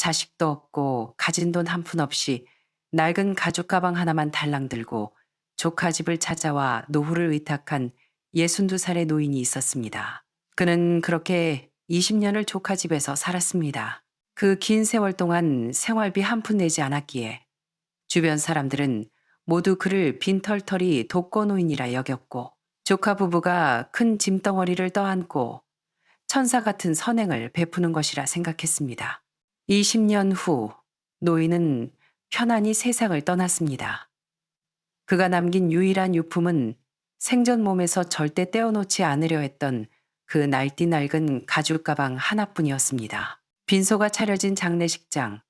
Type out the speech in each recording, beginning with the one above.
자식도 없고 가진 돈 한 푼 없이 낡은 가죽 가방 하나만 달랑 들고 조카 집을 찾아와 노후를 의탁한 62살의 노인이 있었습니다. 그는 그렇게 20년을 조카 집에서 살았습니다. 그 긴 세월 동안 생활비 한 푼 내지 않았기에 주변 사람들은 모두 그를 빈털터리 독거노인이라 여겼고 조카 부부가 큰 짐덩어리를 떠안고 천사 같은 선행을 베푸는 것이라 생각했습니다. 20년 후 노인은 편안히 세상을 떠났습니다. 그가 남긴 유일한 유품은 생전 몸에서 절대 떼어놓지 않으려 했던 그 날띠 낡은 가죽 가방 하나뿐이었습니다. 빈소가 차려진 장례식장,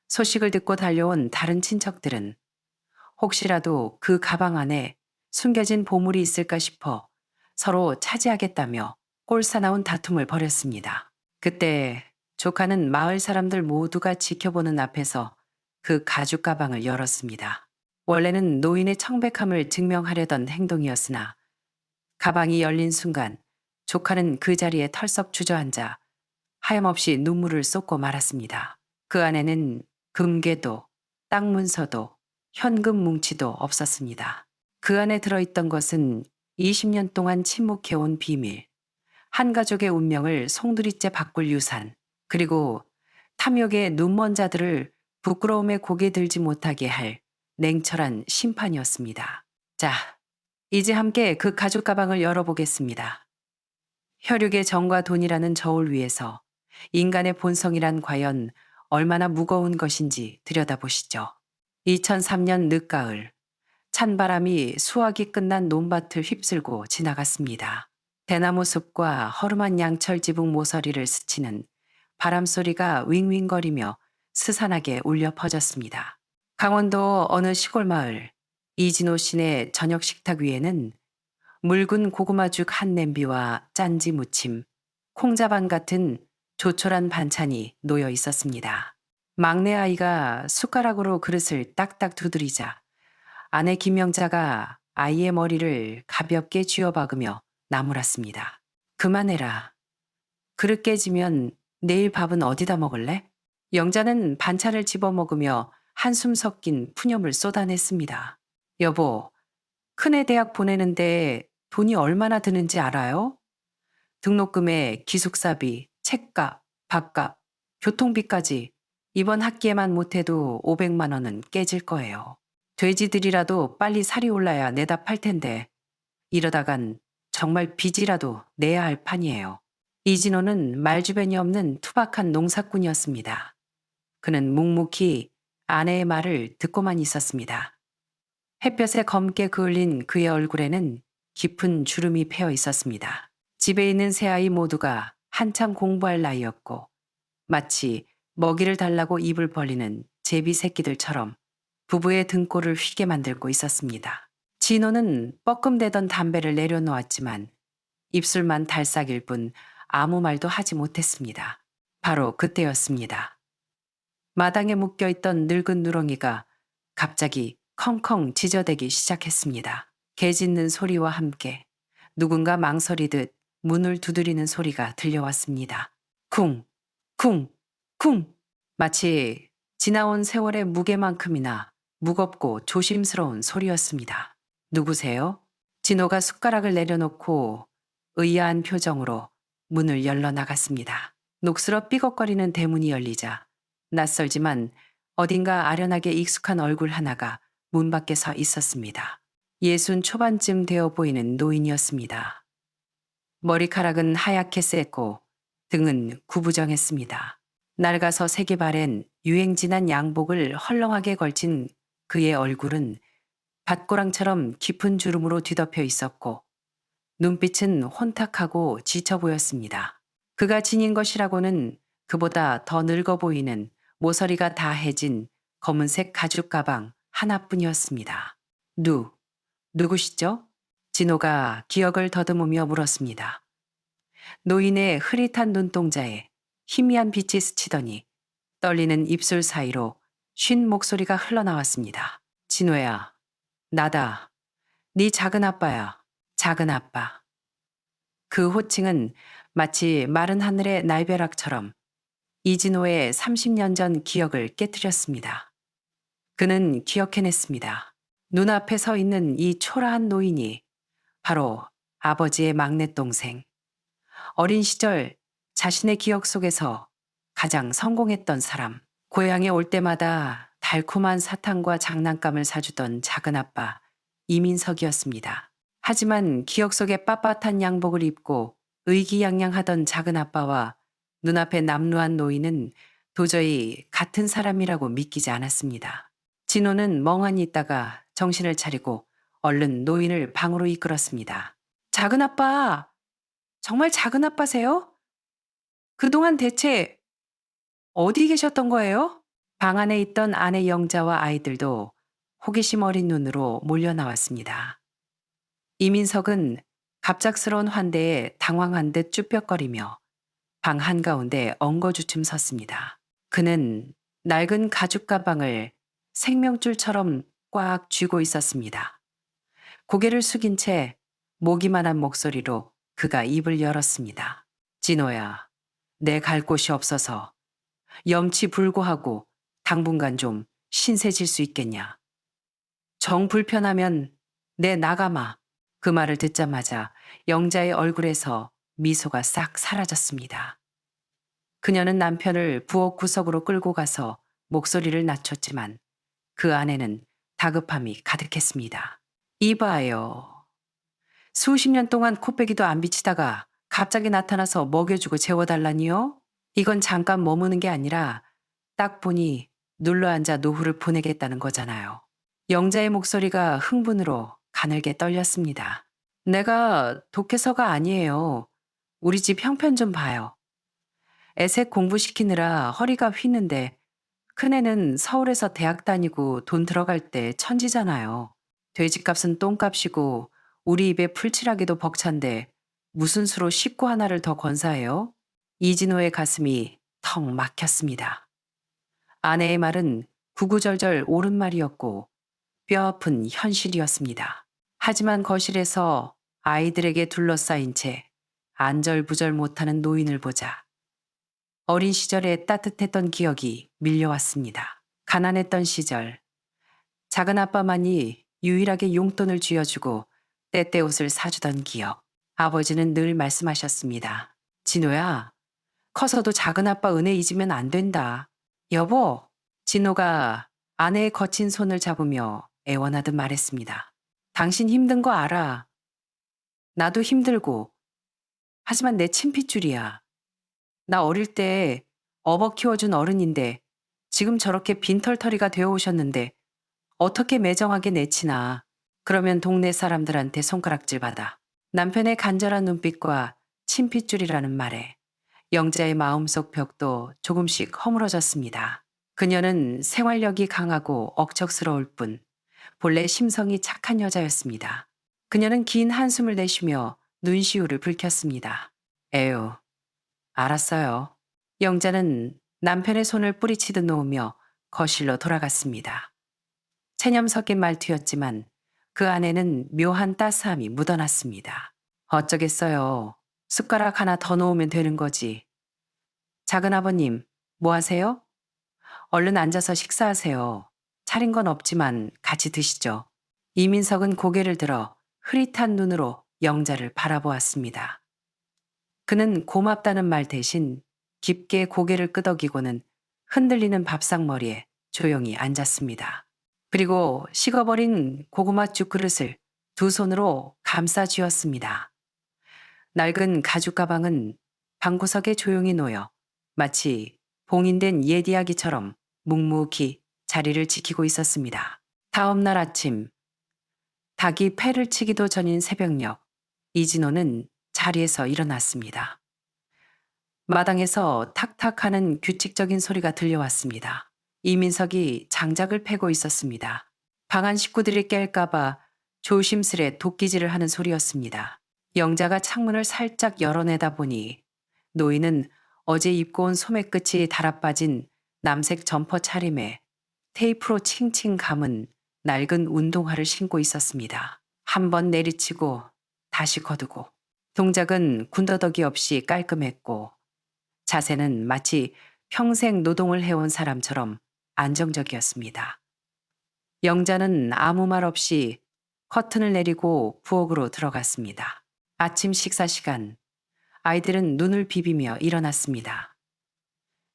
소식을 듣고 달려온 다른 친척들은 혹시라도 그 가방 안에 숨겨진 보물이 있을까 싶어 서로 차지하겠다며 꼴사나운 다툼을 벌였습니다. 그때 조카는 마을 사람들 모두가 지켜보는 앞에서 그 가죽 가방을 열었습니다. 원래는 노인의 청백함을 증명하려던 행동이었으나 가방이 열린 순간 조카는 그 자리에 털썩 주저앉아 하염없이 눈물을 쏟고 말았습니다. 그 안에는 금괴도, 땅 문서도, 현금 뭉치도 없었습니다. 그 안에 들어있던 것은 20년 동안 침묵해온 비밀, 한 가족의 운명을 송두리째 바꿀 유산, 그리고 탐욕의 눈먼 자들을 부끄러움에 고개 들지 못하게 할 냉철한 심판이었습니다. 자, 이제 함께 그 가죽 가방을 열어보겠습니다. 혈육의 정과 돈이라는 저울 위에서 인간의 본성이란 과연 얼마나 무거운 것인지 들여다보시죠. 2003년 늦가을, 찬바람이 수확이 끝난 논밭을 휩쓸고 지나갔습니다. 대나무 숲과 허름한 양철 지붕 모서리를 스치는 바람소리가 윙윙거리며 스산하게 울려 퍼졌습니다. 강원도 어느 시골 마을, 이진호 씨네 저녁 식탁 위에는 묽은 고구마죽 한 냄비와 짠지 무침, 콩자반 같은 조촐한 반찬이 놓여 있었습니다. 막내 아이가 숟가락으로 그릇을 딱딱 두드리자 아내 김영자가 아이의 머리를 가볍게 쥐어박으며 나무랐습니다. 그만해라. 그릇 깨지면 내일 밥은 어디다 먹을래? 영자는 반찬을 집어먹으며 한숨 섞인 푸념을 쏟아냈습니다. 여보, 큰애 대학 보내는데 돈이 얼마나 드는지 알아요? 등록금에 기숙사비, 책값, 밥값, 교통비까지 이번 학기에만 못해도 500만 원은 깨질 거예요. 돼지들이라도 빨리 살이 올라야 내다 팔 텐데 이러다간 정말 빚이라도 내야 할 판이에요. 이진호는 말주변이 없는 투박한 농사꾼이었습니다. 그는 묵묵히 아내의 말을 듣고만 있었습니다. 햇볕에 검게 그을린 그의 얼굴에는 깊은 주름이 패여 있었습니다. 집에 있는 세 아이 모두가 한창 공부할 나이였고 마치 먹이를 달라고 입을 벌리는 제비 새끼들처럼 부부의 등골을 휘게 만들고 있었습니다. 진호는 뻐끔대던 담배를 내려놓았지만 입술만 달싹일 뿐 아무 말도 하지 못했습니다. 바로 그때였습니다. 마당에 묶여있던 늙은 누렁이가 갑자기 컹컹 짖어대기 시작했습니다. 개 짖는 소리와 함께 누군가 망설이듯 문을 두드리는 소리가 들려왔습니다. 쿵, 쿵, 쿵. 마치 지나온 세월의 무게만큼이나 무겁고 조심스러운 소리였습니다. 누구세요? 진호가 숟가락을 내려놓고 의아한 표정으로 문을 열러 나갔습니다. 녹슬어 삐걱거리는 대문이 열리자 낯설지만 어딘가 아련하게 익숙한 얼굴 하나가 문 밖에 서 있었습니다. 60 초반쯤 되어 보이는 노인이었습니다. 머리카락은 하얗게 셌고 등은 구부정했습니다. 낡아서 색이 바랜 유행진한 양복을 헐렁하게 걸친 그의 얼굴은 밭고랑처럼 깊은 주름으로 뒤덮여 있었고 눈빛은 혼탁하고 지쳐 보였습니다. 그가 지닌 것이라고는 그보다 더 늙어 보이는 모서리가 다 해진 검은색 가죽 가방 하나뿐이었습니다. 누구시죠? 진호가 기억을 더듬으며 물었습니다. 노인의 흐릿한 눈동자에 희미한 빛이 스치더니 떨리는 입술 사이로 쉰 목소리가 흘러나왔습니다. 진호야, 나다. 네 작은 아빠야. 작은 아빠. 그 호칭은 마치 마른 하늘의 날벼락처럼 이진호의 30년 전 기억을 깨뜨렸습니다. 그는 기억해냈습니다. 눈앞에 서 있는 이 초라한 노인이 바로 아버지의 막내 동생. 어린 시절 자신의 기억 속에서 가장 성공했던 사람. 고향에 올 때마다 달콤한 사탕과 장난감을 사주던 작은아빠 이민석이었습니다. 하지만 기억 속에 빳빳한 양복을 입고 의기양양하던 작은아빠와 눈앞에 남루한 노인은 도저히 같은 사람이라고 믿기지 않았습니다. 진호는 멍하니 있다가 정신을 차리고 얼른 노인을 방으로 이끌었습니다. 작은아빠, 정말 작은아빠세요? 그동안 대체 어디 계셨던 거예요? 방 안에 있던 아내 영자와 아이들도 호기심 어린 눈으로 몰려 나왔습니다. 이민석은 갑작스러운 환대에 당황한 듯 쭈뼛거리며 방 한가운데 엉거주춤 섰습니다. 그는 낡은 가죽 가방을 생명줄처럼 꽉 쥐고 있었습니다. 고개를 숙인 채 모기만한 목소리로 그가 입을 열었습니다. 진호야, 내 갈 곳이 없어서 염치불고하고 당분간 좀 신세질 수 있겠냐. 정 불편하면 내 나가마. 그 말을 듣자마자 영자의 얼굴에서 미소가 싹 사라졌습니다. 그녀는 남편을 부엌 구석으로 끌고 가서 목소리를 낮췄지만 그 안에는 다급함이 가득했습니다. 이봐요. 수십 년 동안 코빼기도 안 비치다가 갑자기 나타나서 먹여주고 재워달라니요? 이건 잠깐 머무는 게 아니라 딱 보니 눌러앉아 노후를 보내겠다는 거잖아요. 영자의 목소리가 흥분으로 가늘게 떨렸습니다. 내가 독해서가 아니에요. 우리 집 형편 좀 봐요. 애색 공부시키느라 허리가 휘는데 큰애는 서울에서 대학 다니고 돈 들어갈 때 천지잖아요. 돼지값은 똥값이고 우리 입에 풀칠하기도 벅찬데 무슨 수로 식구 하나를 더 건사해요? 이진호의 가슴이 턱 막혔습니다. 아내의 말은 구구절절 옳은 말이었고 뼈아픈 현실이었습니다. 하지만 거실에서 아이들에게 둘러싸인 채 안절부절 못하는 노인을 보자 어린 시절에 따뜻했던 기억이 밀려왔습니다. 가난했던 시절 작은 아빠만이 유일하게 용돈을 쥐어주고 때때 옷을 사주던 기억. 아버지는 늘 말씀하셨습니다. 진호야, 커서도 작은 아빠 은혜 잊으면 안 된다. 여보, 진호가 아내의 거친 손을 잡으며 애원하듯 말했습니다. 당신 힘든 거 알아. 나도 힘들고. 하지만 내 친핏줄이야. 나 어릴 때 업어 키워준 어른인데 지금 저렇게 빈털터리가 되어 오셨는데 어떻게 매정하게 내치나. 그러면 동네 사람들한테 손가락질 받아. 남편의 간절한 눈빛과 친핏줄이라는 말에 영자의 마음속 벽도 조금씩 허물어졌습니다. 그녀는 생활력이 강하고 억척스러울 뿐 본래 심성이 착한 여자였습니다. 그녀는 긴 한숨을 내쉬며 눈시울을 붉혔습니다. 에휴, 알았어요. 영자는 남편의 손을 뿌리치듯 놓으며 거실로 돌아갔습니다. 체념 섞인 말투였지만 그 안에는 묘한 따스함이 묻어났습니다. 어쩌겠어요. 숟가락 하나 더 놓으면 되는 거지. 작은 아버님, 뭐 하세요? 얼른 앉아서 식사하세요. 차린 건 없지만 같이 드시죠. 이민석은 고개를 들어 흐릿한 눈으로 영자를 바라보았습니다. 그는 고맙다는 말 대신 깊게 고개를 끄덕이고는 흔들리는 밥상머리에 조용히 앉았습니다. 그리고 식어버린 고구마죽 그릇을 두 손으로 감싸 쥐었습니다. 낡은 가죽 가방은 방구석에 조용히 놓여 마치 봉인된 옛 이야기처럼 묵묵히 자리를 지키고 있었습니다. 다음 날 아침, 닭이 패를 치기도 전인 새벽녘, 이진호는 자리에서 일어났습니다. 마당에서 탁탁하는 규칙적인 소리가 들려왔습니다. 이민석이 장작을 패고 있었습니다. 방 안 식구들이 깰까봐 조심스레 도끼질을 하는 소리였습니다. 영자가 창문을 살짝 열어내다 보니 노인은 어제 입고 온 소매 끝이 달아빠진 남색 점퍼 차림에 테이프로 칭칭 감은 낡은 운동화를 신고 있었습니다. 한 번 내리치고 다시 거두고. 동작은 군더더기 없이 깔끔했고 자세는 마치 평생 노동을 해온 사람처럼 안정적이었습니다. 영자는 아무 말 없이 커튼을 내리고 부엌으로 들어갔습니다. 아침 식사 시간, 아이들은 눈을 비비며 일어났습니다.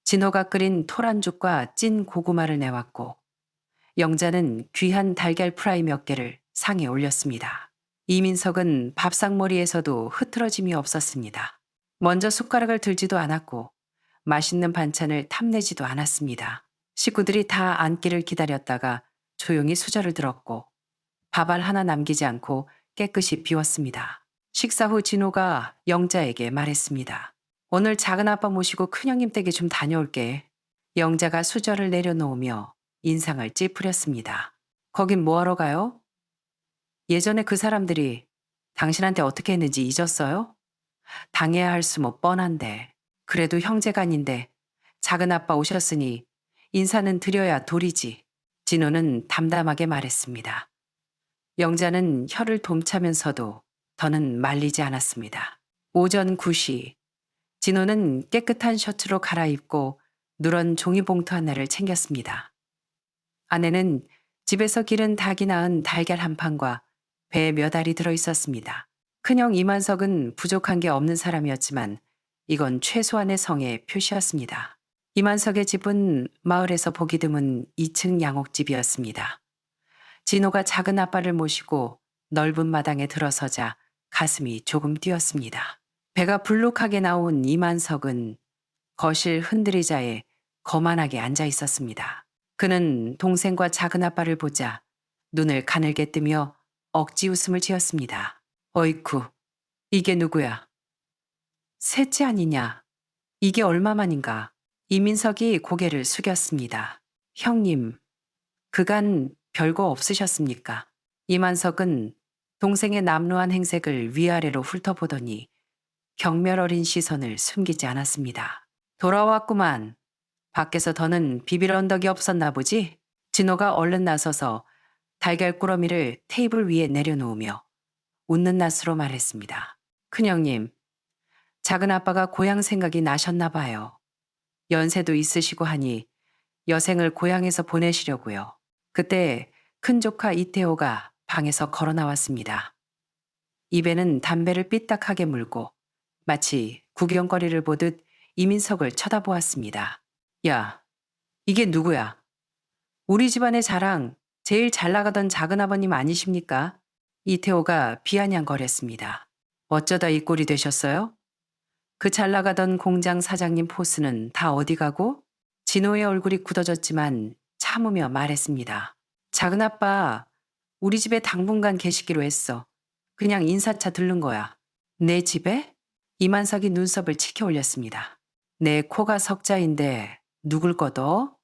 진호가 끓인 토란죽과 찐 고구마를 내왔고 영자는 귀한 달걀 프라이 몇 개를 상에 올렸습니다. 이민석은 밥상머리에서도 흐트러짐이 없었습니다. 먼저 숟가락을 들지도 않았고 맛있는 반찬을 탐내지도 않았습니다. 식구들이 다 앉기를 기다렸다가 조용히 수저를 들었고 밥알 하나 남기지 않고 깨끗이 비웠습니다. 식사 후 진호가 영자에게 말했습니다. 오늘 작은아빠 모시고 큰형님 댁에 좀 다녀올게. 영자가 수저를 내려놓으며 인상을 찌푸렸습니다. 거긴 뭐하러 가요? 예전에 그 사람들이 당신한테 어떻게 했는지 잊었어요? 당해야 할 수 뭐 뻔한데. 그래도 형제간인데 작은아빠 오셨으니 인사는 드려야 도리지. 진호는 담담하게 말했습니다. 영자는 혀를 dom차면서도 더는 말리지 않았습니다. 오전 9시 진호는 깨끗한 셔츠로 갈아입고 누런 종이봉투 하나를 챙겼습니다. 안에는 집에서 기른 닭이 낳은 달걀 한 판과 배 몇 알이 들어있었습니다. 큰형 이만석은 부족한 게 없는 사람이었지만 이건 최소한의 성의 표시였습니다. 이만석의 집은 마을에서 보기 드문 2층 양옥집이었습니다. 진호가 작은 아빠를 모시고 넓은 마당에 들어서자 가슴이 조금 뛰었습니다. 배가 불룩하게 나온 이만석은 거실 흔들의자에 거만하게 앉아 있었습니다. 그는 동생과 작은 아빠를 보자 눈을 가늘게 뜨며 억지 웃음을 지었습니다. 어이쿠, 이게 누구야? 셋째 아니냐? 이게 얼마만인가? 이민석이 고개를 숙였습니다. 형님, 그간 별거 없으셨습니까? 이만석은 동생의 남루한 행색을 위아래로 훑어보더니 경멸 어린 시선을 숨기지 않았습니다. 돌아왔구만. 밖에서 더는 비빌 언덕이 없었나 보지? 진호가 얼른 나서서 달걀 꾸러미를 테이블 위에 내려놓으며 웃는 낯으로 말했습니다. 큰형님, 작은 아빠가 고향 생각이 나셨나 봐요. 연세도 있으시고 하니 여생을 고향에서 보내시려고요. 그때 큰 조카 이태호가 방에서 걸어 나왔습니다. 입에는 담배를 삐딱하게 물고 마치 구경거리를 보듯 이민석을 쳐다보았습니다. 야, 이게 누구야? 우리 집안의 자랑, 제일 잘 나가던 작은아버님 아니십니까? 이태호가 비아냥거렸습니다. 어쩌다 이 꼴이 되셨어요? 그 잘 나가던 공장 사장님 포스는 다 어디 가고? 진호의 얼굴이 굳어졌지만 참으며 말했습니다. 작은아빠, 우리 집에 당분간 계시기로 했어. 그냥 인사차 들른 거야. 내 집에? 이만석이 눈썹을 치켜 올렸습니다. 내 코가 석자인데 누굴 거둬?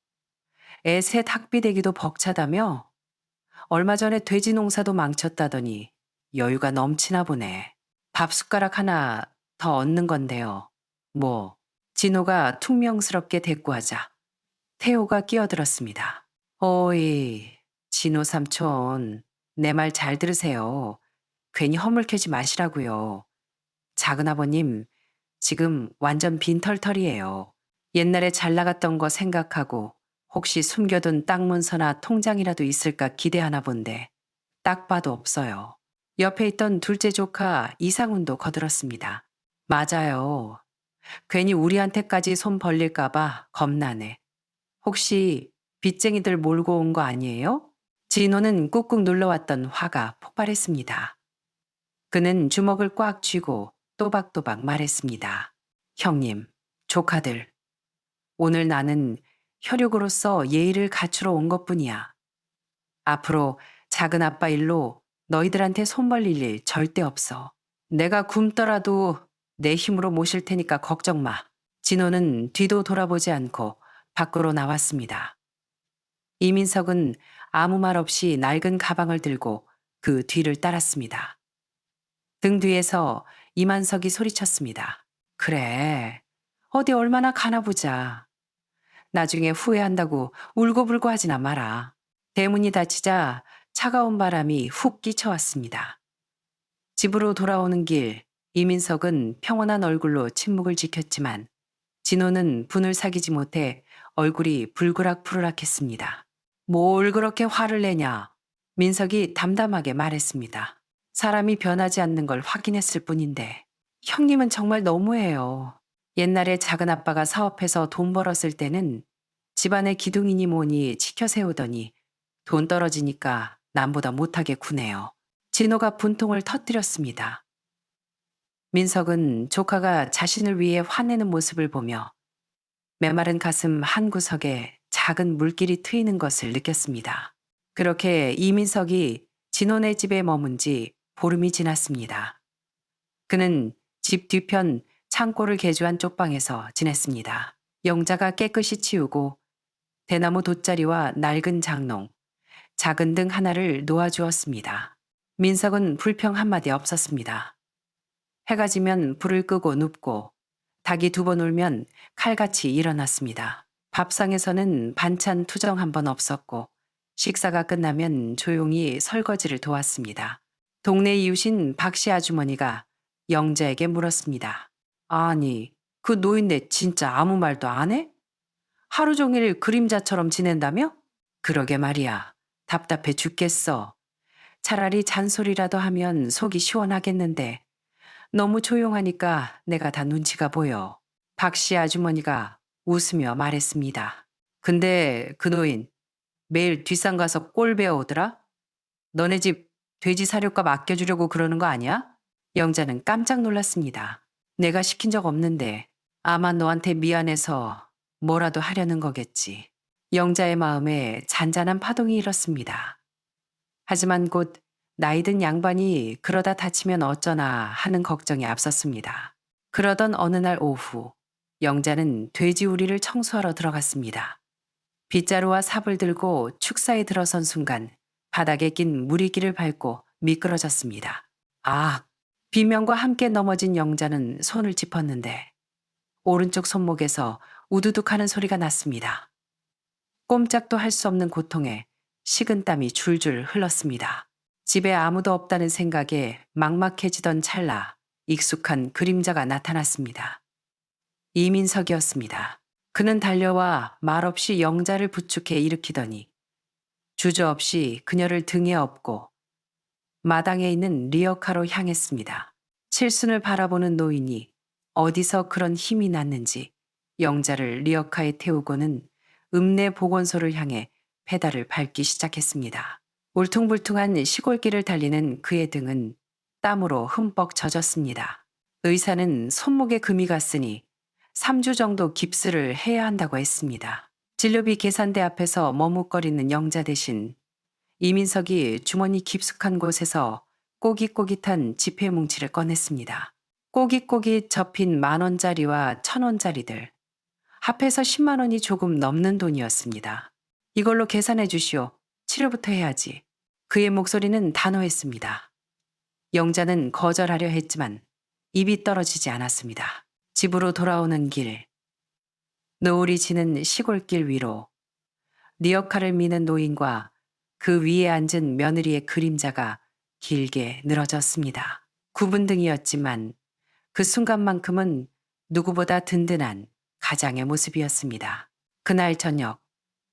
애 셋 학비대기도 벅차다며? 얼마 전에 돼지 농사도 망쳤다더니 여유가 넘치나 보네. 밥 숟가락 하나 더 얻는 건데요. 뭐, 진호가 퉁명스럽게 대꾸하자 태호가 끼어들었습니다. 어이, 진호 삼촌, 내 말 잘 들으세요. 괜히 허물캐지 마시라고요. 작은아버님, 지금 완전 빈털털이에요. 옛날에 잘 나갔던 거 생각하고 혹시 숨겨둔 땅 문서나 통장이라도 있을까 기대하나 본데 딱 봐도 없어요. 옆에 있던 둘째 조카 이상훈도 거들었습니다. 맞아요. 괜히 우리한테까지 손 벌릴까봐 겁나네. 혹시 빚쟁이들 몰고 온 거 아니에요? 진호는 꾹꾹 눌러왔던 화가 폭발했습니다. 그는 주먹을 꽉 쥐고 또박또박 말했습니다. 형님, 조카들, 오늘 나는 혈육으로서 예의를 갖추러 온 것뿐이야. 앞으로 작은 아빠 일로 너희들한테 손 벌릴 일 절대 없어. 내가 굶더라도 내 힘으로 모실 테니까 걱정 마. 진호는 뒤도 돌아보지 않고 밖으로 나왔습니다. 이민석은 아무 말 없이 낡은 가방을 들고 그 뒤를 따랐습니다. 등 뒤에서 이만석이 소리쳤습니다. 그래, 어디 얼마나 가나 보자. 나중에 후회한다고 울고불고 하지나 마라. 대문이 닫히자 차가운 바람이 훅 끼쳐왔습니다. 집으로 돌아오는 길, 이민석은 평온한 얼굴로 침묵을 지켰지만 진호는 분을 사귀지 못해 얼굴이 불그락푸르락했습니다. 뭘 그렇게 화를 내냐? 민석이 담담하게 말했습니다. 사람이 변하지 않는 걸 확인했을 뿐인데. 형님은 정말 너무해요. 옛날에 작은아빠가 사업해서 돈 벌었을 때는 집안의 기둥이니 뭐니 지켜 세우더니 돈 떨어지니까 남보다 못하게 구네요. 진호가 분통을 터뜨렸습니다. 민석은 조카가 자신을 위해 화내는 모습을 보며 메마른 가슴 한 구석에 작은 물길이 트이는 것을 느꼈습니다. 그렇게 이민석이 진호네 집에 머문 지 보름이 지났습니다. 그는 집 뒤편 창고를 개조한 쪽방에서 지냈습니다. 영자가 깨끗이 치우고 대나무 돗자리와 낡은 장롱, 작은 등 하나를 놓아주었습니다. 민석은 불평 한마디 없었습니다. 해가 지면 불을 끄고 눕고 닭이 2번 울면 칼같이 일어났습니다. 밥상에서는 반찬 투정 한 번 없었고 식사가 끝나면 조용히 설거지를 도왔습니다. 동네 이웃인 박씨 아주머니가 영자에게 물었습니다. 아니, 그 노인네 진짜 아무 말도 안 해? 하루 종일 그림자처럼 지낸다며? 그러게 말이야. 답답해 죽겠어. 차라리 잔소리라도 하면 속이 시원하겠는데 너무 조용하니까 내가 다 눈치가 보여. 박씨 아주머니가 웃으며 말했습니다. 근데 그 노인 매일 뒷산 가서 꼴 배워오더라? 너네 집 돼지 사료값 아껴주려고 그러는 거 아니야? 영자는 깜짝 놀랐습니다. 내가 시킨 적 없는데 아마 너한테 미안해서 뭐라도 하려는 거겠지. 영자의 마음에 잔잔한 파동이 일었습니다. 하지만 곧 나이든 양반이 그러다 다치면 어쩌나 하는 걱정이 앞섰습니다. 그러던 어느 날 오후 영자는 돼지우리를 청소하러 들어갔습니다. 빗자루와 삽을 들고 축사에 들어선 순간 바닥에 낀 무리기를 밟고 미끄러졌습니다. 아! 비명과 함께 넘어진 영자는 손을 짚었는데 오른쪽 손목에서 우두둑하는 소리가 났습니다. 꼼짝도 할 수 없는 고통에 식은땀이 줄줄 흘렀습니다. 집에 아무도 없다는 생각에 막막해지던 찰나 익숙한 그림자가 나타났습니다. 이민석이었습니다. 그는 달려와 말없이 영자를 부축해 일으키더니 주저없이 그녀를 등에 업고 마당에 있는 리어카로 향했습니다. 칠순을 바라보는 노인이 어디서 그런 힘이 났는지 영자를 리어카에 태우고는 읍내 보건소를 향해 페달을 밟기 시작했습니다. 울퉁불퉁한 시골길을 달리는 그의 등은 땀으로 흠뻑 젖었습니다. 의사는 손목에 금이 갔으니 3주 정도 깁스를 해야 한다고 했습니다. 진료비 계산대 앞에서 머뭇거리는 영자 대신 이민석이 주머니 깊숙한 곳에서 꼬깃꼬깃한 지폐 뭉치를 꺼냈습니다. 꼬깃꼬깃 접힌 10,000원짜리와 1,000원짜리들. 합해서 10만 원이 조금 넘는 돈이었습니다. 이걸로 계산해 주시오. 치료부터 해야지. 그의 목소리는 단호했습니다. 영자는 거절하려 했지만 입이 떨어지지 않았습니다. 집으로 돌아오는 길. 노을이 지는 시골길 위로 리어카를 미는 노인과 그 위에 앉은 며느리의 그림자가 길게 늘어졌습니다. 9분등이었지만 그 순간만큼은 누구보다 든든한 가장의 모습이었습니다. 그날 저녁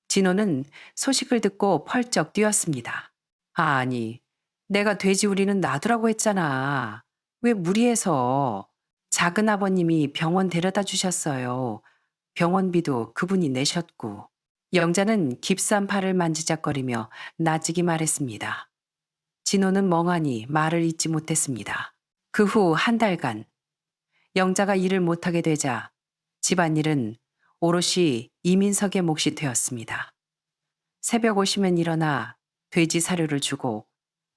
진호는 소식을 듣고 펄쩍 뛰었습니다. 아니, 내가 돼지우리는 놔두라고 했잖아. 왜 무리해서. 작은 아버님이 병원 데려다 주셨어요. 병원비도 그분이 내셨고. 영자는 깁스한 팔을 만지작거리며 나직이 말했습니다. 진호는 멍하니 말을 잇지 못했습니다. 그 후 한 달간 영자가 일을 못하게 되자 집안일은 오롯이 이민석의 몫이 되었습니다. 새벽 오시면 일어나 돼지 사료를 주고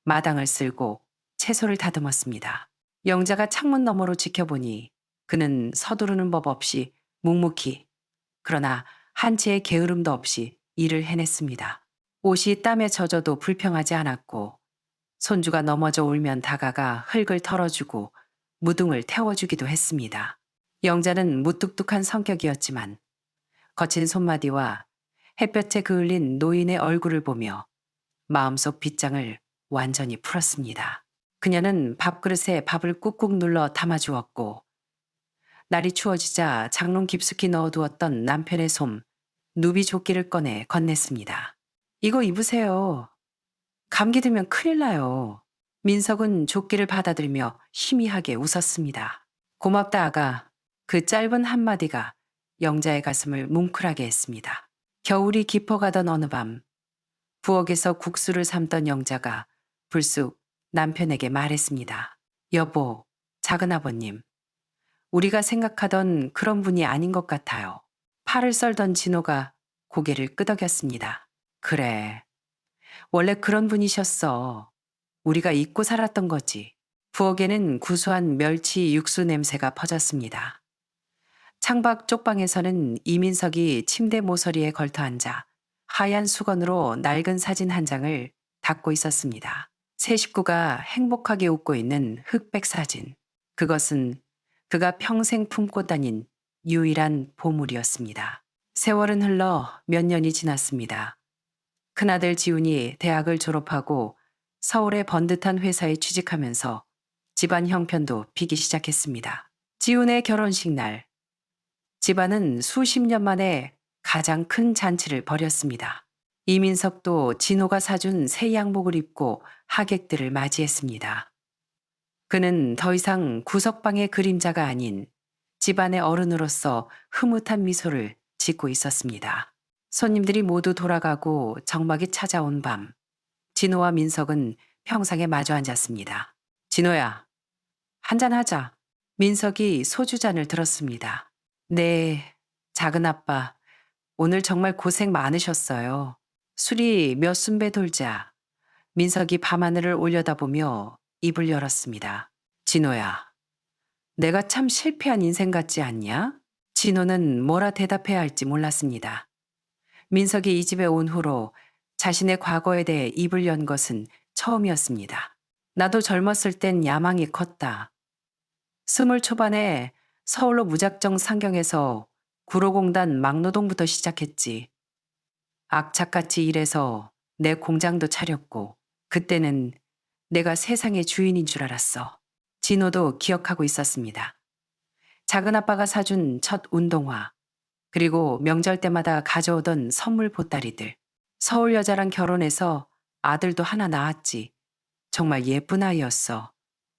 마당을 쓸고 채소를 다듬었습니다. 영자가 창문 너머로 지켜보니 그는 서두르는 법 없이 묵묵히 그러나 한 채의 게으름도 없이 일을 해냈습니다. 옷이 땀에 젖어도 불평하지 않았고 손주가 넘어져 울면 다가가 흙을 털어주고 무등을 태워주기도 했습니다. 영자는 무뚝뚝한 성격이었지만 거친 손마디와 햇볕에 그을린 노인의 얼굴을 보며 마음속 빗장을 완전히 풀었습니다. 그녀는 밥그릇에 밥을 꾹꾹 눌러 담아주었고 날이 추워지자 장롱 깊숙이 넣어두었던 남편의 솜, 누비 조끼를 꺼내 건넸습니다. 이거 입으세요. 감기 들면 큰일 나요. 민석은 조끼를 받아들며 희미하게 웃었습니다. 고맙다 아가. 그 짧은 한마디가 영자의 가슴을 뭉클하게 했습니다. 겨울이 깊어가던 어느 밤 부엌에서 국수를 삶던 영자가 불쑥 남편에게 말했습니다. 여보, 작은아버님, 우리가 생각하던 그런 분이 아닌 것 같아요. 팔을 썰던 진호가 고개를 끄덕였습니다. 그래, 원래 그런 분이셨어. 우리가 잊고 살았던 거지. 부엌에는 구수한 멸치 육수 냄새가 퍼졌습니다. 창밖 쪽방에서는 이민석이 침대 모서리에 걸터 앉아 하얀 수건으로 낡은 사진 한 장을 닦고 있었습니다. 세 식구가 행복하게 웃고 있는 흑백 사진. 그것은 그가 평생 품고 다닌 유일한 보물이었습니다. 세월은 흘러 몇 년이 지났습니다. 큰아들 지훈이 대학을 졸업하고 서울의 번듯한 회사에 취직하면서 집안 형편도 비기 시작했습니다. 지훈의 결혼식 날, 집안은 수십 년 만에 가장 큰 잔치를 벌였습니다. 이민석도 진호가 사준 새 양복을 입고 하객들을 맞이했습니다. 그는 더 이상 구석방의 그림자가 아닌 집안의 어른으로서 흐뭇한 미소를 짓고 있었습니다. 손님들이 모두 돌아가고 정막이 찾아온 밤, 진호와 민석은 평상에 마주 앉았습니다. 진호야, 한잔하자. 민석이 소주잔을 들었습니다. 네, 작은아빠, 오늘 정말 고생 많으셨어요. 술이 몇 순배 돌자 민석이 밤하늘을 올려다보며 입을 열었습니다. 진호야, 내가 참 실패한 인생 같지 않냐? 진호는 뭐라 대답해야 할지 몰랐습니다. 민석이 이 집에 온 후로 자신의 과거에 대해 입을 연 것은 처음이었습니다. 나도 젊었을 땐 야망이 컸다. 20 초반에 서울로 무작정 상경해서 구로공단 막노동부터 시작했지. 악착같이 일해서 내 공장도 차렸고 그때는 내가 세상의 주인인 줄 알았어. 진호도 기억하고 있었습니다. 작은아빠가 사준 첫 운동화, 그리고 명절 때마다 가져오던 선물 보따리들. 서울 여자랑 결혼해서 아들도 하나 낳았지. 정말 예쁜 아이였어.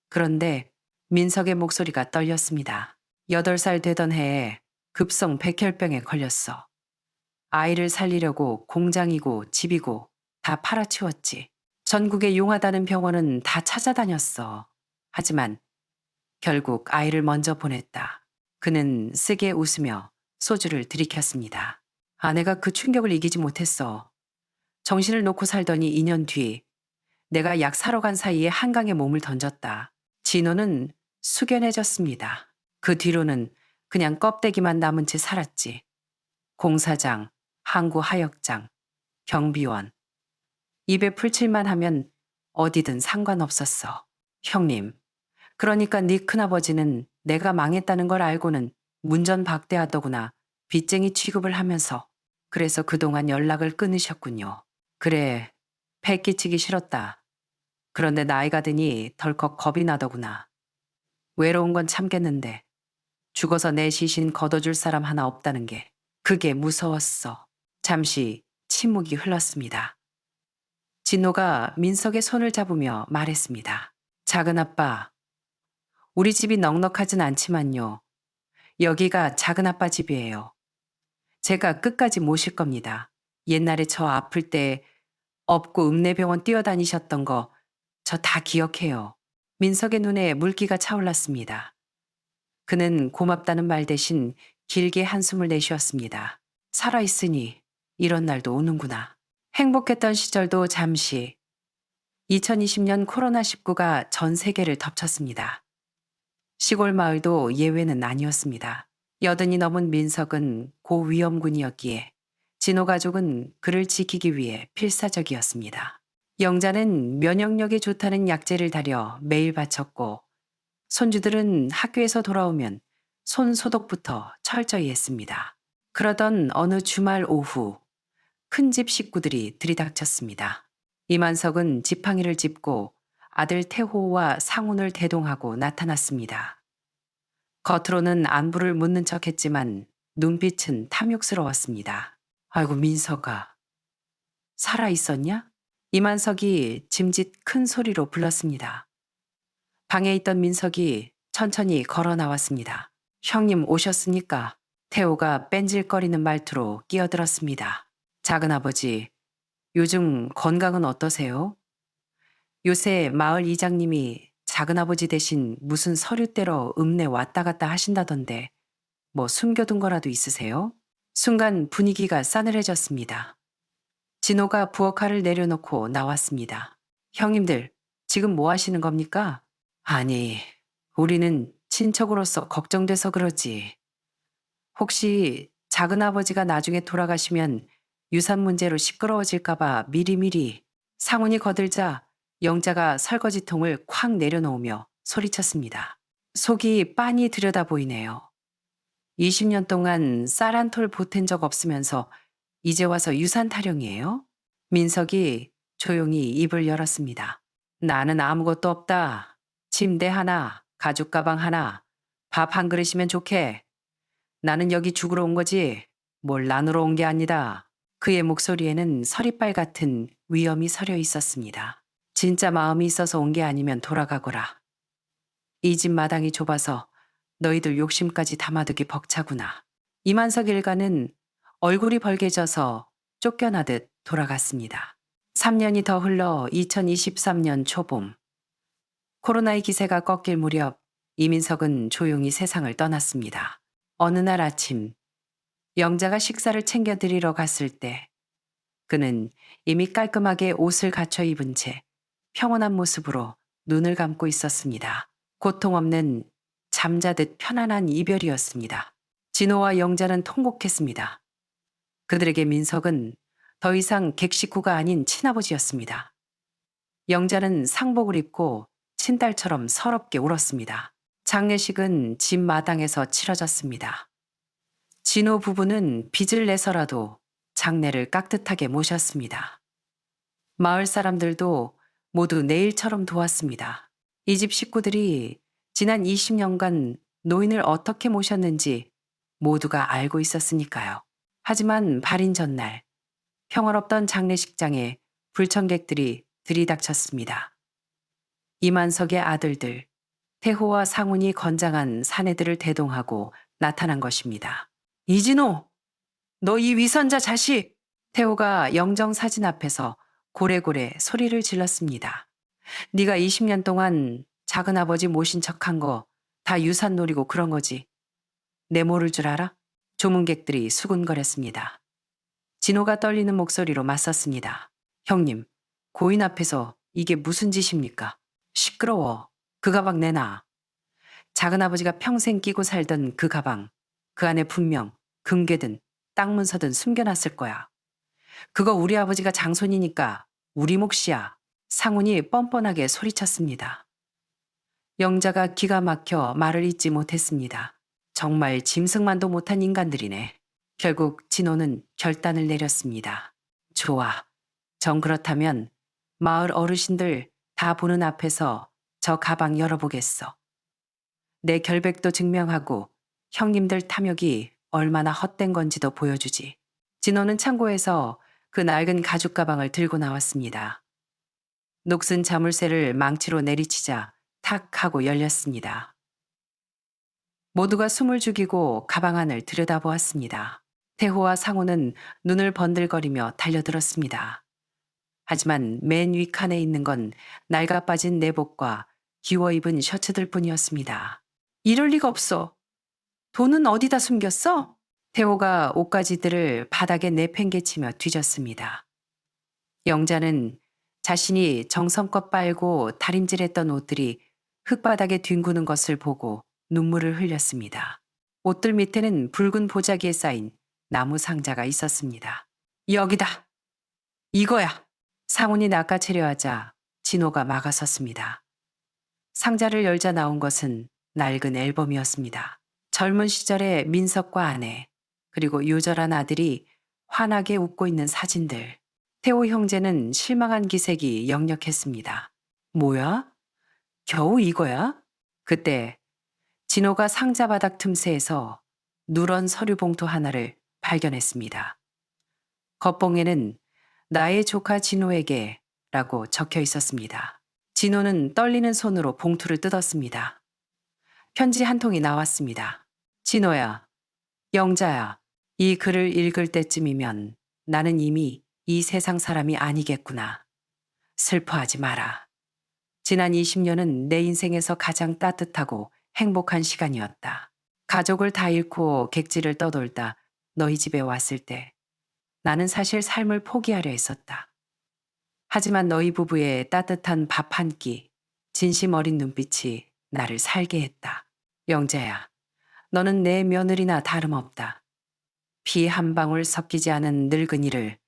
그런데 민석의 목소리가 떨렸습니다. 8살 되던 해에 급성 백혈병에 걸렸어. 아이를 살리려고 공장이고 집이고 다 팔아치웠지. 전국에 용하다는 병원은 다 찾아다녔어. 하지만 결국 아이를 먼저 보냈다. 그는 쓰게 웃으며 소주를 들이켰습니다. 아내가 그 충격을 이기지 못했어. 정신을 놓고 살더니 2년 뒤 내가 약 사러 간 사이에 한강에 몸을 던졌다. 진호는 숙연해졌습니다. 그 뒤로는 그냥 껍데기만 남은 채 살았지. 공사장, 항구 하역장, 경비원. 입에 풀칠만 하면 어디든 상관없었어. 형님, 그러니까 네 큰아버지는 내가 망했다는 걸 알고는 문전박대하더구나. 빚쟁이 취급을 하면서. 그래서 그동안 연락을 끊으셨군요. 그래, 패 끼치기 싫었다. 그런데 나이가 드니 덜컥 겁이 나더구나. 외로운 건 참겠는데 죽어서 내 시신 걷어줄 사람 하나 없다는 게 그게 무서웠어. 잠시 침묵이 흘렀습니다. 진호가 민석의 손을 잡으며 말했습니다. 작은아빠, 우리 집이 넉넉하진 않지만요. 여기가 작은아빠 집이에요. 제가 끝까지 모실 겁니다. 옛날에 저 아플 때 업고 읍내병원 뛰어다니셨던 거 저 다 기억해요. 민석의 눈에 물기가 차올랐습니다. 그는 고맙다는 말 대신 길게 한숨을 내쉬었습니다. 살아있으니 이런 날도 오는구나. 행복했던 시절도 잠시. 2020년 코로나19가 전 세계를 덮쳤습니다. 시골 마을도 예외는 아니었습니다. 80이 넘은 민석은 고위험군이었기에 진호 가족은 그를 지키기 위해 필사적이었습니다. 영자는 면역력이 좋다는 약재를 다려 매일 바쳤고 손주들은 학교에서 돌아오면 손 소독부터 철저히 했습니다. 그러던 어느 주말 오후 큰집 식구들이 들이닥쳤습니다. 이만석은 지팡이를 짚고 아들 태호와 상훈을 대동하고 나타났습니다. 겉으로는 안부를 묻는 척했지만 눈빛은 탐욕스러웠습니다. 아이고 민석아, 살아 있었냐? 이만석이 짐짓 큰 소리로 불렀습니다. 방에 있던 민석이 천천히 걸어 나왔습니다. 형님 오셨습니까? 태호가 뺀질거리는 말투로 끼어들었습니다. 작은아버지, 요즘 건강은 어떠세요? 요새 마을 이장님이 작은아버지 대신 무슨 서류 떼러 읍내 왔다 갔다 하신다던데 뭐 숨겨둔 거라도 있으세요? 순간 분위기가 싸늘해졌습니다. 진호가 부엌칼을 내려놓고 나왔습니다. 형님들, 지금 뭐 하시는 겁니까? 아니, 우리는 친척으로서 걱정돼서 그러지. 혹시 작은아버지가 나중에 돌아가시면 유산 문제로 시끄러워질까봐 미리미리. 상훈이 거들자 영자가 설거지통을 콱 내려놓으며 소리쳤습니다. 속이 빤히 들여다 보이네요. 20년 동안 쌀 한 톨 보탠 적 없으면서 이제 와서 유산 타령이에요? 민석이 조용히 입을 열었습니다. 나는 아무것도 없다. 침대 하나, 가죽 가방 하나, 밥 한 그릇이면 좋게. 나는 여기 죽으러 온 거지 뭘 나누러 온 게 아니다. 그의 목소리에는 서리빨 같은 위엄이 서려 있었습니다. 진짜 마음이 있어서 온 게 아니면 돌아가거라. 이 집 마당이 좁아서 너희들 욕심까지 담아두기 벅차구나. 이만석 일가는 얼굴이 벌개져서 쫓겨나듯 돌아갔습니다. 3년이 더 흘러 2023년 초봄. 코로나의 기세가 꺾일 무렵 이민석은 조용히 세상을 떠났습니다. 어느 날 아침 영자가 식사를 챙겨드리러 갔을 때 그는 이미 깔끔하게 옷을 갖춰 입은 채 평온한 모습으로 눈을 감고 있었습니다. 고통 없는 잠자듯 편안한 이별이었습니다. 진호와 영자는 통곡했습니다. 그들에게 민석은 더 이상 객식구가 아닌 친아버지였습니다. 영자는 상복을 입고 친딸처럼 서럽게 울었습니다. 장례식은 집 마당에서 치러졌습니다. 진호 부부는 빚을 내서라도 장례를 깍듯하게 모셨습니다. 마을 사람들도 모두 내일처럼 도왔습니다. 이 집 식구들이 지난 20년간 노인을 어떻게 모셨는지 모두가 알고 있었으니까요. 하지만 발인 전날 평화롭던 장례식장에 불청객들이 들이닥쳤습니다. 이만석의 아들들 태호와 상훈이 건장한 사내들을 대동하고 나타난 것입니다. 이진호! 너 이 위선자 자식! 태호가 영정 사진 앞에서 고래고래 소리를 질렀습니다. 네가 20년 동안 작은아버지 모신 척한 거 다 유산 노리고 그런 거지. 내 모를 줄 알아? 조문객들이 수군거렸습니다. 진호가 떨리는 목소리로 맞섰습니다. 형님, 고인 앞에서 이게 무슨 짓입니까? 시끄러워. 그 가방 내놔. 작은아버지가 평생 끼고 살던 그 가방, 그 안에 분명 금괴든 땅 문서든 숨겨놨을 거야. 그거 우리 아버지가 장손이니까 우리 몫이야. 상훈이 뻔뻔하게 소리쳤습니다. 영자가 기가 막혀 말을 잇지 못했습니다. 정말 짐승만도 못한 인간들이네. 결국 진호는 결단을 내렸습니다. 좋아. 정 그렇다면 마을 어르신들 다 보는 앞에서 저 가방 열어보겠어. 내 결백도 증명하고 형님들 탐욕이 얼마나 헛된 건지도 보여주지. 진호는 창고에서 그 낡은 가죽 가방을 들고 나왔습니다. 녹슨 자물쇠를 망치로 내리치자 탁 하고 열렸습니다. 모두가 숨을 죽이고 가방 안을 들여다보았습니다. 태호와 상호는 눈을 번들거리며 달려들었습니다. 하지만 맨 위 칸에 있는 건 낡아 빠진 내복과 기워 입은 셔츠들 뿐이었습니다. 이럴 리가 없어. 돈은 어디다 숨겼어? 태호가 옷가지들을 바닥에 내팽개치며 뒤졌습니다. 영자는 자신이 정성껏 빨고 다림질했던 옷들이 흙바닥에 뒹구는 것을 보고 눈물을 흘렸습니다. 옷들 밑에는 붉은 보자기에 쌓인 나무 상자가 있었습니다. 여기다. 이거야. 상훈이 낚아채려 하자 진호가 막아섰습니다. 상자를 열자 나온 것은 낡은 앨범이었습니다. 젊은 시절의 민석과 아내, 그리고 요절한 아들이 환하게 웃고 있는 사진들. 태호 형제는 실망한 기색이 역력했습니다. 뭐야? 겨우 이거야? 그때 진호가 상자 바닥 틈새에서 누런 서류 봉투 하나를 발견했습니다. 겉봉에는 나의 조카 진호에게 라고 적혀 있었습니다. 진호는 떨리는 손으로 봉투를 뜯었습니다. 편지 한 통이 나왔습니다. 진호야, 영자야, 이 글을 읽을 때쯤이면 나는 이미 이 세상 사람이 아니겠구나. 슬퍼하지 마라. 지난 20년은 내 인생에서 가장 따뜻하고 행복한 시간이었다. 가족을 다 잃고 객지를 떠돌다 너희 집에 왔을 때 나는 사실 삶을 포기하려 했었다. 하지만 너희 부부의 따뜻한 밥 한 끼, 진심 어린 눈빛이 나를 살게 했다. 영자야, 너는 내 며느리나 다름없다. 피 한 방울 섞이지 않은 늙은이를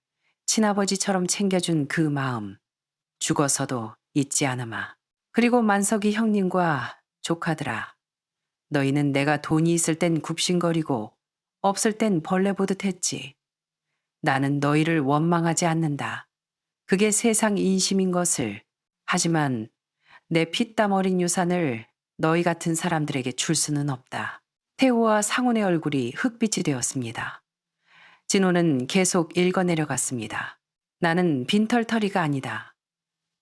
친아버지처럼 챙겨준 그 마음, 죽어서도 잊지 않으마. 그리고 만석이 형님과 조카들아, 너희는 내가 돈이 있을 땐 굽신거리고 없을 땐 벌레 보듯 했지. 나는 너희를 원망하지 않는다. 그게 세상 인심인 것을. 하지만 내 피땀 어린 유산을 너희 같은 사람들에게 줄 수는 없다. 태호와 상훈의 얼굴이 흑빛이 되었습니다. 진호는 계속 읽어내려갔습니다. 나는 빈털터리가 아니다.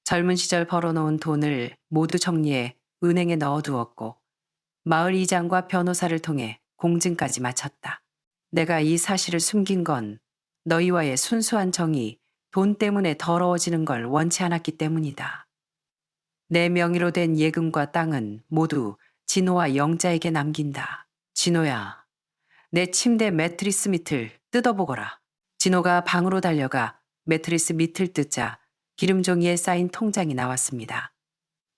젊은 시절 벌어놓은 돈을 모두 정리해 은행에 넣어두었고 마을 이장과 변호사를 통해 공증까지 마쳤다. 내가 이 사실을 숨긴 건 너희와의 순수한 정이 돈 때문에 더러워지는 걸 원치 않았기 때문이다. 내 명의로 된 예금과 땅은 모두 진호와 영자에게 남긴다. 진호야, 내 침대 매트리스 밑을 뜯어보거라. 진호가 방으로 달려가 매트리스 밑을 뜯자 기름종이에 쌓인 통장이 나왔습니다.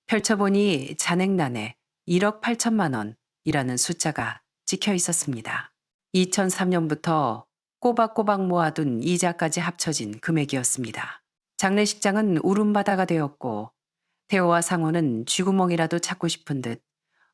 펼쳐보니 잔액란에 1억 8천만 원이라는 숫자가 찍혀 있었습니다. 2003년부터 꼬박꼬박 모아둔 이자까지 합쳐진 금액이었습니다. 장례식장은 울음바다가 되었고 태호와 상호는 쥐구멍이라도 찾고 싶은 듯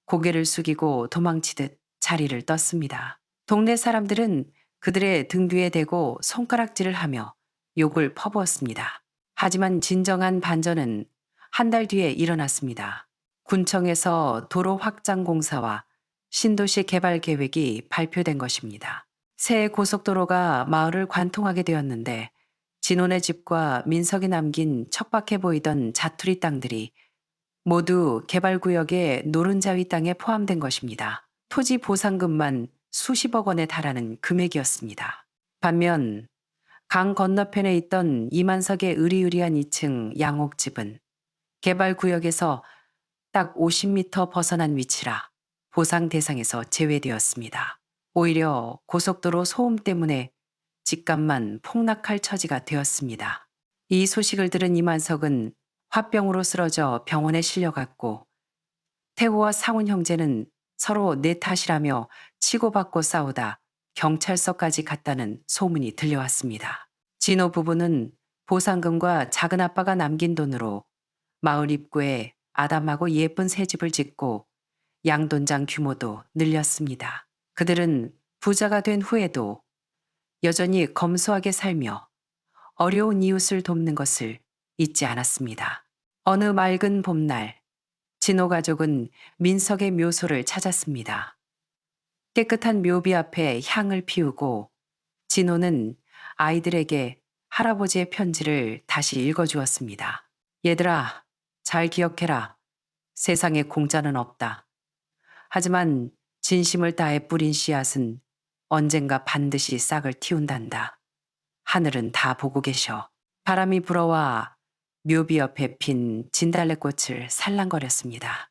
고개를 숙이고 도망치듯 자리를 떴습니다. 동네 사람들은 그들의 등 뒤에 대고 손가락질을 하며 욕을 퍼부었습니다. 하지만 진정한 반전은 한 달 뒤에 일어났습니다. 군청에서 도로 확장 공사와 신도시 개발 계획이 발표된 것입니다. 새 고속도로가 마을을 관통하게 되었는데 진혼의 집과 민석이 남긴 척박해 보이던 자투리 땅들이 모두 개발구역의 노른자위 땅에 포함된 것입니다. 토지 보상금만 수십억 원에 달하는 금액이었습니다. 반면 강 건너편에 있던 이만석의 으리으리한 2층 양옥집은 개발구역에서 딱 50m 벗어난 위치라 보상 대상에서 제외되었습니다. 오히려 고속도로 소음 때문에 집값만 폭락할 처지가 되었습니다. 이 소식을 들은 이만석은 화병으로 쓰러져 병원에 실려갔고 태호와 상훈 형제는 서로 내 탓이라며 치고받고 싸우다 경찰서까지 갔다는 소문이 들려왔습니다. 진호 부부는 보상금과 작은 아빠가 남긴 돈으로 마을 입구에 아담하고 예쁜 새 집을 짓고 양돈장 규모도 늘렸습니다. 그들은 부자가 된 후에도 여전히 검소하게 살며 어려운 이웃을 돕는 것을 잊지 않았습니다. 어느 맑은 봄날, 진호 가족은 민석의 묘소를 찾았습니다. 깨끗한 묘비 앞에 향을 피우고 진호는 아이들에게 할아버지의 편지를 다시 읽어주었습니다. 얘들아, 잘 기억해라. 세상에 공짜는 없다. 하지만 진심을 다해 뿌린 씨앗은 언젠가 반드시 싹을 틔운단다. 하늘은 다 보고 계셔. 바람이 불어와 묘비 옆에 핀 진달래꽃을 살랑거렸습니다.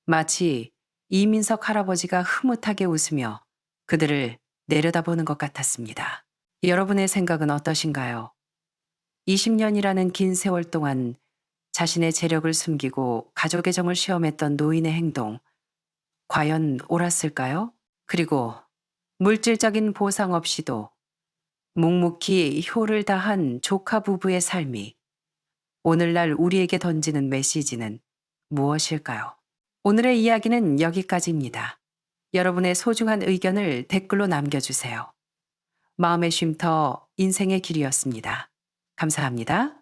마치 이민석 할아버지가 흐뭇하게 웃으며 그들을 내려다보는 것 같았습니다. 여러분의 생각은 어떠신가요? 20년이라는 긴 세월 동안 자신의 재력을 숨기고 가족의 정을 시험했던 노인의 행동, 과연 옳았을까요? 그리고 물질적인 보상 없이도 묵묵히 효를 다한 조카 부부의 삶이 오늘날 우리에게 던지는 메시지는 무엇일까요? 오늘의 이야기는 여기까지입니다. 여러분의 소중한 의견을 댓글로 남겨주세요. 마음의 쉼터 인생의 길이었습니다. 감사합니다.